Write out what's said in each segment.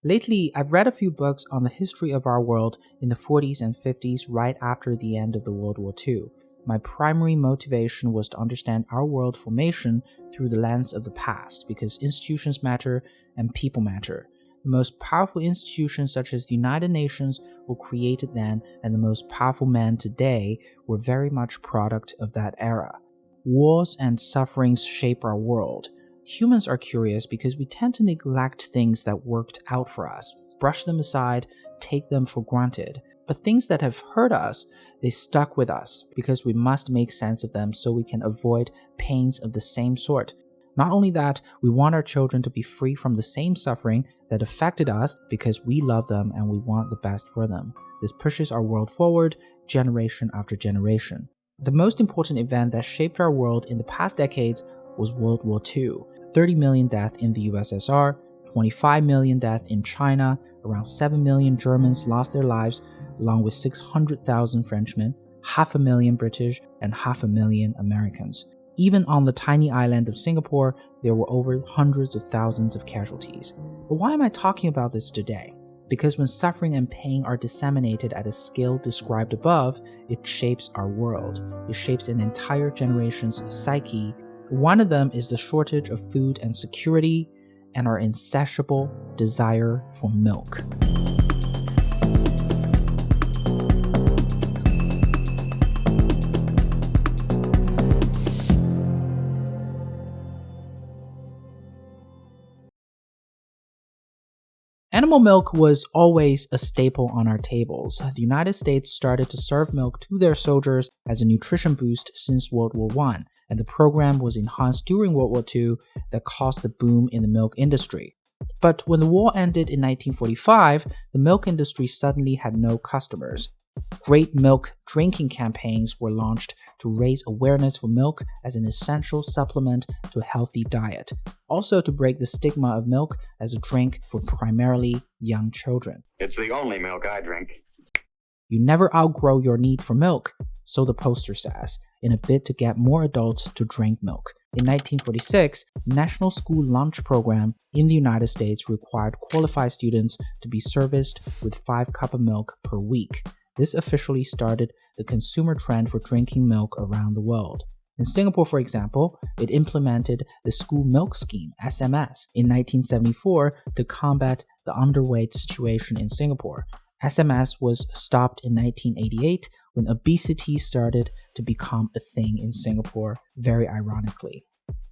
Lately, I've read a few books on the history of our world in the 40s and 50s right after the end of the World War II. My primary motivation was to understand our world formation through the lens of the past, because institutions matter and people matter. The most powerful institutions such as the United Nations were created then, and the most powerful men today were very much product of that era. Wars and sufferings shape our world. Humans are curious because we tend to neglect things that worked out for us, brush them aside, take them for granted. But things that have hurt us, they stuck with us because we must make sense of them so we can avoid pains of the same sort. Not only that, we want our children to be free from the same suffering that affected us because we love them and we want the best for them. This pushes our world forward, generation after generation. The most important event that shaped our world in the past decades was World War II. 30 million deaths in the USSR, 25 million deaths in China, around 7 million Germans lost their lives, along with 600,000 Frenchmen, 500,000 British, and 500,000 Americans. Even on the tiny island of Singapore, there were over hundreds of thousands of casualties. But why am I talking about this today? Because when suffering and pain are disseminated at a scale described above, it shapes our world. It shapes an entire generation's psyche. One of them is the shortage of food and security, and our insatiable desire for milk. Animal milk was always a staple on our tables. The United States started to serve milk to their soldiers as a nutrition boost since World War I, and the program was enhanced during World War II that caused a boom in the milk industry. But when the war ended in 1945, the milk industry suddenly had no customers. Great milk drinking campaigns were launched to raise awareness for milk as an essential supplement to a healthy diet, also to break the stigma of milk as a drink for primarily young children. It's the only milk I drink. You never outgrow your need for milk, so the poster says, in a bid to get more adults to drink milk. In 1946, the National School Lunch Program in the United States required qualified students to be serviced with 5 cups of milk per week. This officially started the consumer trend for drinking milk around the world. In Singapore, for example, it implemented the School Milk Scheme, SMS, in 1974 to combat the underweight situation in Singapore. SMS was stopped in 1988 when obesity started to become a thing in Singapore, very ironically.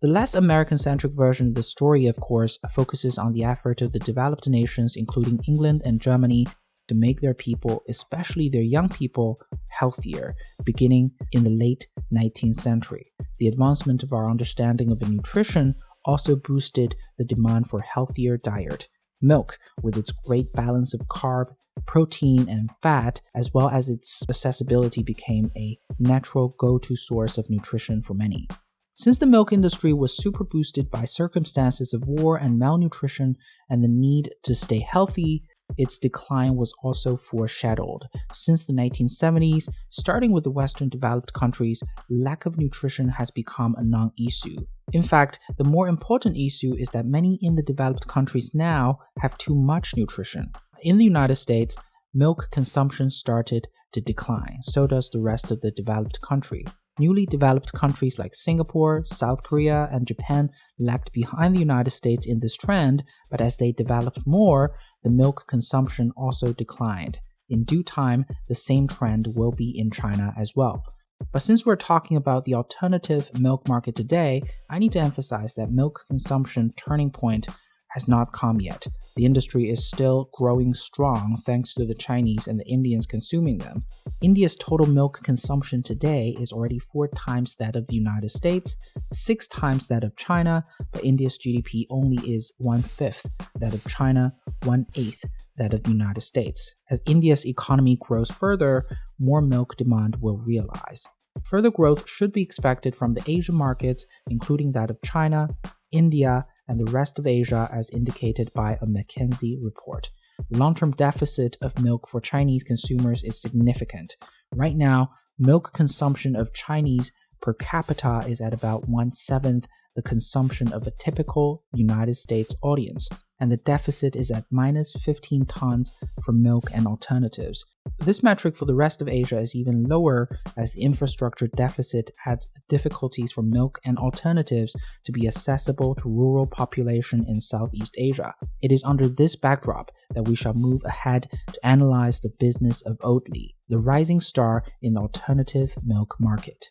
The less American-centric version of the story, of course, focuses on the effort of the developed nations, including England and Germany, to make their people, especially their young people, healthier, beginning in the late 19th century. The advancement of our understanding of nutrition also boosted the demand for healthier diet. Milk, with its great balance of carb, protein, and fat, as well as its accessibility, became a natural go-to source of nutrition for many. Since the milk industry was super boosted by circumstances of war and malnutrition and the need to stay healthy, its decline was also foreshadowed. Since the 1970s, starting with the Western developed countries, lack of nutrition has become a non-issue. In fact, the more important issue is that many in the developed countries now have too much nutrition. In the United States, milk consumption started to decline, so does the rest of the developed country. Newly developed countries like Singapore, South Korea, and Japan lagged behind the United States in this trend, but as they developed more, the milk consumption also declined. In due time, the same trend will be in China as well. But since we're talking about the alternative milk market today, I need to emphasize that milk consumption turning point has not come yet. The industry is still growing strong thanks to the Chinese and the Indians consuming them. India's total milk consumption today is already 4 times that of the United States, 6 times that of China, but India's GDP only is 1/5 that of China, 1/8 that of the United States. As India's economy grows further, more milk demand will realize. Further growth should be expected from the Asian markets, including that of China, India, and the rest of Asia as indicated by a McKinsey report. The long-term deficit of milk for Chinese consumers is significant. Right now, milk consumption of Chinese per capita is at about 1/7 the consumption of a typical United States audience, and the deficit is at minus 15 tons for milk and alternatives. This metric for the rest of Asia is even lower as the infrastructure deficit adds difficulties for milk and alternatives to be accessible to rural population in Southeast Asia. It is under this backdrop that we shall move ahead to analyze the business of Oatly, the rising star in the alternative milk market.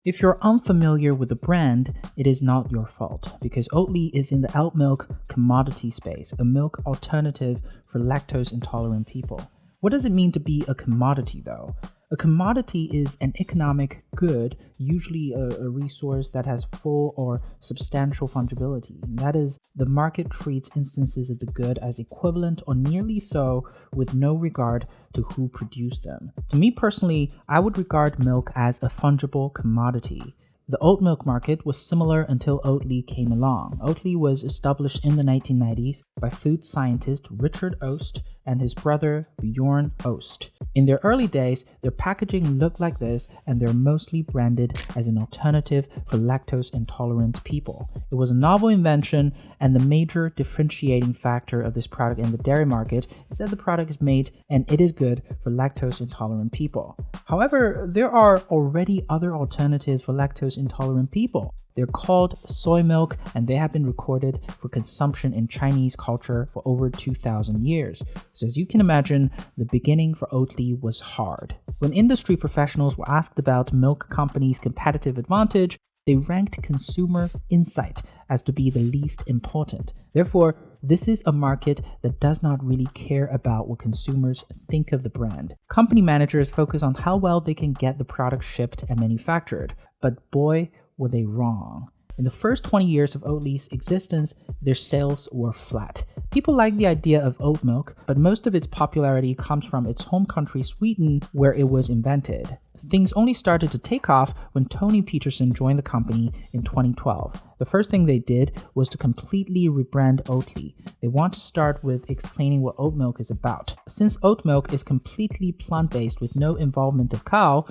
If you're unfamiliar with the brand, it is not your fault, because Oatly is in the oat milk commodity space, a milk alternative for lactose intolerant people. What does it mean to be a commodity though? A commodity is an economic good, usually a resource that has full or substantial fungibility. That is, the market treats instances of the good as equivalent or nearly so with no regard to who produced them. To me personally, I would regard milk as a fungible commodity. The oat milk market was similar until Oatly came along. Oatly was established in the 1990s by food scientist Richard Ost and his brother Bjorn Ost. In their early days, their packaging looked like this, and they're mostly branded as an alternative for lactose intolerant people. It was a novel invention, and the major differentiating factor of this product in the dairy market is that the product is made and it is good for lactose intolerant people. However, there are already other alternatives for lactose intolerant people. They're called soy milk, and they have been recorded for consumption in Chinese culture for over 2,000 years. So as you can imagine, the beginning for Oatly was hard. When industry professionals were asked about milk companies' competitive advantage, they ranked consumer insight as to be the least important. Therefore, this is a market that does not really care about what consumers think of the brand. Company managers focus on how well they can get the product shipped and manufactured, but boy, were they wrong. In the first 20 years of Oatly's existence, their sales were flat. People like the idea of oat milk, but most of its popularity comes from its home country Sweden, where it was invented. Things only started to take off when Tony Peterson joined the company in 2012. The first thing they did was to completely rebrand Oatly. They want to start with explaining what oat milk is about. Since oat milk is completely plant-based with no involvement of cow,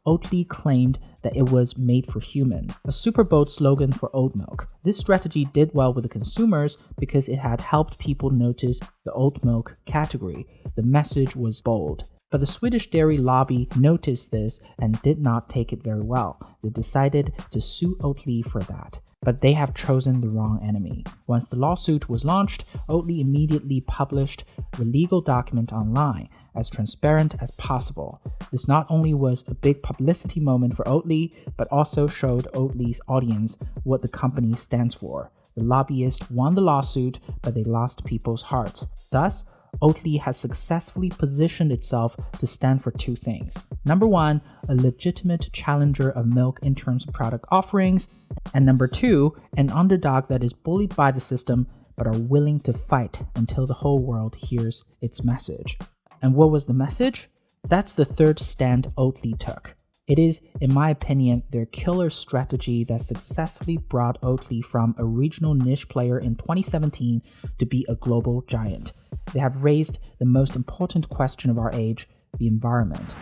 Oatly claimed that it was made for human, a super bold slogan for oat milk. This strategy did well with the consumers because it had helped people notice the oat milk category. The message was bold. But the Swedish dairy lobby noticed this and did not take it very well. They decided to sue Oatly for that. But they have chosen the wrong enemy. Once the lawsuit was launched, Oatly immediately published the legal document online, as transparent as possible. This not only was a big publicity moment for Oatly, but also showed Oatly's audience what the company stands for. The lobbyists won the lawsuit, but they lost people's hearts. Thus, Oatly has successfully positioned itself to stand for two things. Number one, a legitimate challenger of milk in terms of product offerings, and number two, an underdog that is bullied by the system but are willing to fight until the whole world hears its message. And what was the message? That's the third stand Oatly took. It is, in my opinion, their killer strategy that successfully brought Oatly from a regional niche player in 2017 to be a global giant. They have raised the most important question of our age, the environment.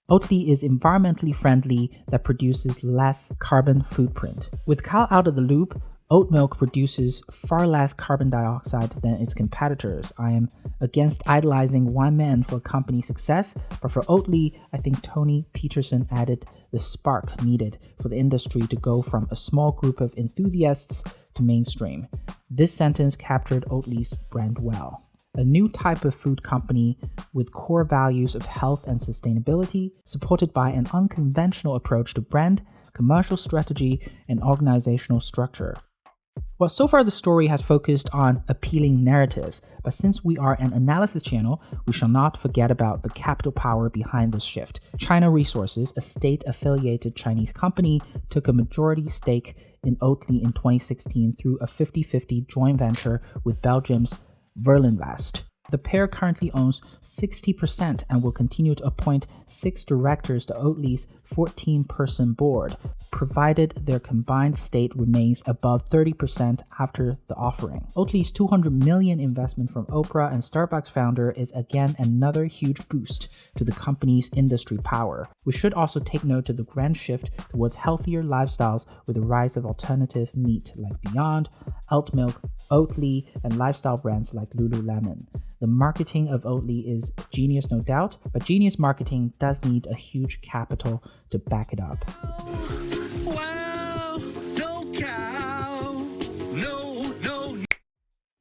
Oatly is environmentally friendly that produces less carbon footprint. With cow out of the loop, oat milk produces far less carbon dioxide than its competitors. I am against idolizing one man for company success, but for Oatly, I think Tony Peterson added the spark needed for the industry to go from a small group of enthusiasts to mainstream. This sentence captured Oatly's brand well. A new type of food company with core values of health and sustainability, supported by an unconventional approach to brand, commercial strategy, and organizational structure. Well, so far the story has focused on appealing narratives, but since we are an analysis channel, we shall not forget about the capital power behind this shift. China Resources, a state-affiliated Chinese company, took a majority stake in Oatly in 2016 through a 50-50 joint venture with Belgium's Verlinvest. The pair currently owns 60% and will continue to appoint 6 directors to Oatly's 14-person board, provided their combined stake remains above 30% after the offering. Oatly's $200 million investment from Oprah and Starbucks founder is again another huge boost to the company's industry power. We should also take note of the grand shift towards healthier lifestyles with the rise of alternative meat like Beyond, Alt Milk, Oatly, and lifestyle brands like Lululemon. The marketing of Oatly is genius, no doubt, but genius marketing does need a huge capital to back it up. Wow, no cow, no.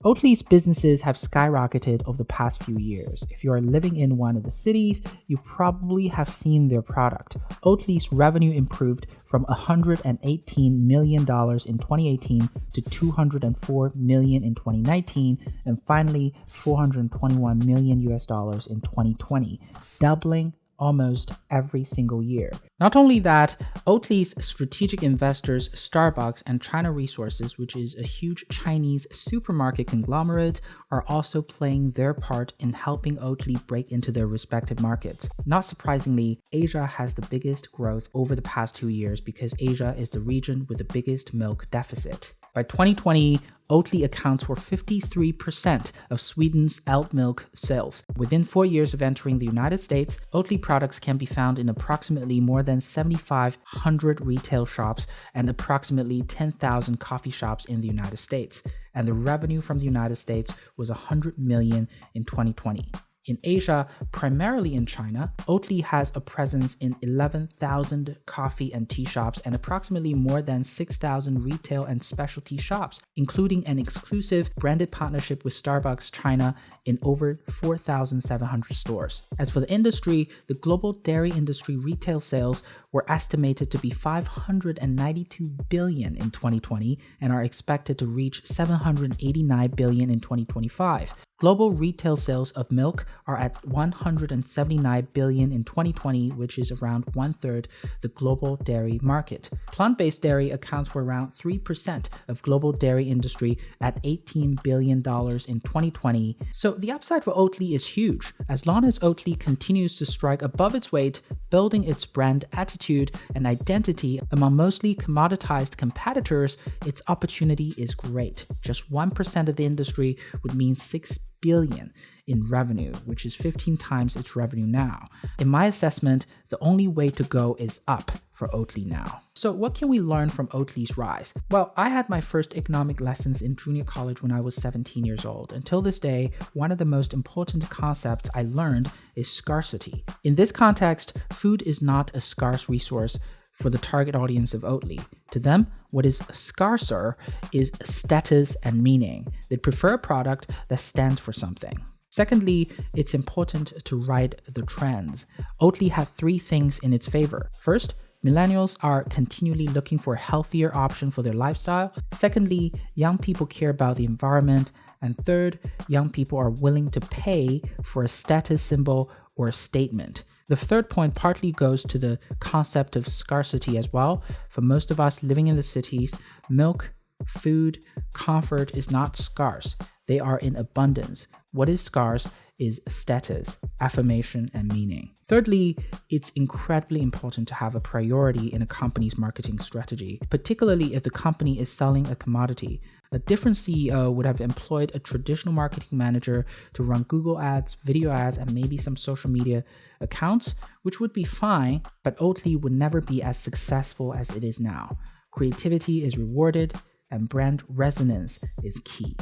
Oatly's businesses have skyrocketed over the past few years. If you are living in one of the cities, you probably have seen their product. Oatly's revenue improved from $118 million in 2018 to $204 million in 2019, and finally $421 million in 2020, doubling almost every single year. Not only that, Oatly's strategic investors Starbucks and China Resources, which is a huge Chinese supermarket conglomerate, are also playing their part in helping Oatly break into their respective markets. Not surprisingly, Asia has the biggest growth over the past 2 years because Asia is the region with the biggest milk deficit. By 2020, Oatly accounts for 53% of Sweden's Alt Milk sales. Within 4 years of entering the United States, Oatly products can be found in approximately more than 7,500 retail shops and approximately 10,000 coffee shops in the United States. And the revenue from the United States was $100 million in 2020. In Asia, primarily in China, Oatly has a presence in 11,000 coffee and tea shops and approximately more than 6,000 retail and specialty shops, including an exclusive branded partnership with Starbucks China in over 4,700 stores. As for the industry, the global dairy industry retail sales were estimated to be $592 billion in 2020 and are expected to reach $789 billion in 2025. Global retail sales of milk are at $179 billion in 2020, which is around 1/3 the global dairy market. Plant-based dairy accounts for around 3% of global dairy industry at $18 billion in 2020. So the upside for Oatly is huge. As long as Oatly continues to strike above its weight, building its brand attitude and identity among mostly commoditized competitors, its opportunity is great. Just 1% of the industry would mean $6 billion in revenue, which is 15 times its revenue now. In my assessment, the only way to go is up for Oatly now. So what can we learn from Oatly's rise? Well, I had my first economic lessons in junior college when I was 17 years old. Until this day, one of the most important concepts I learned is scarcity. In this context, food is not a scarce resource for the target audience of Oatly. To them, what is scarcer is status and meaning. They prefer a product that stands for something. Secondly, it's important to ride the trends. Oatly has 3 things in its favor. First, millennials are continually looking for a healthier option for their lifestyle. Secondly, young people care about the environment. And third, young people are willing to pay for a status symbol or a statement. The third point partly goes to the concept of scarcity as well. For most of us living in the cities, milk, food, comfort is not scarce. They are in abundance. What is scarce is status, affirmation, and meaning. Thirdly, it's incredibly important to have a priority in a company's marketing strategy, particularly if the company is selling a commodity. A different CEO would have employed a traditional marketing manager to run Google ads, video ads, and maybe some social media accounts, which would be fine, but Oatly would never be as successful as it is now. Creativity is rewarded, and brand resonance is key.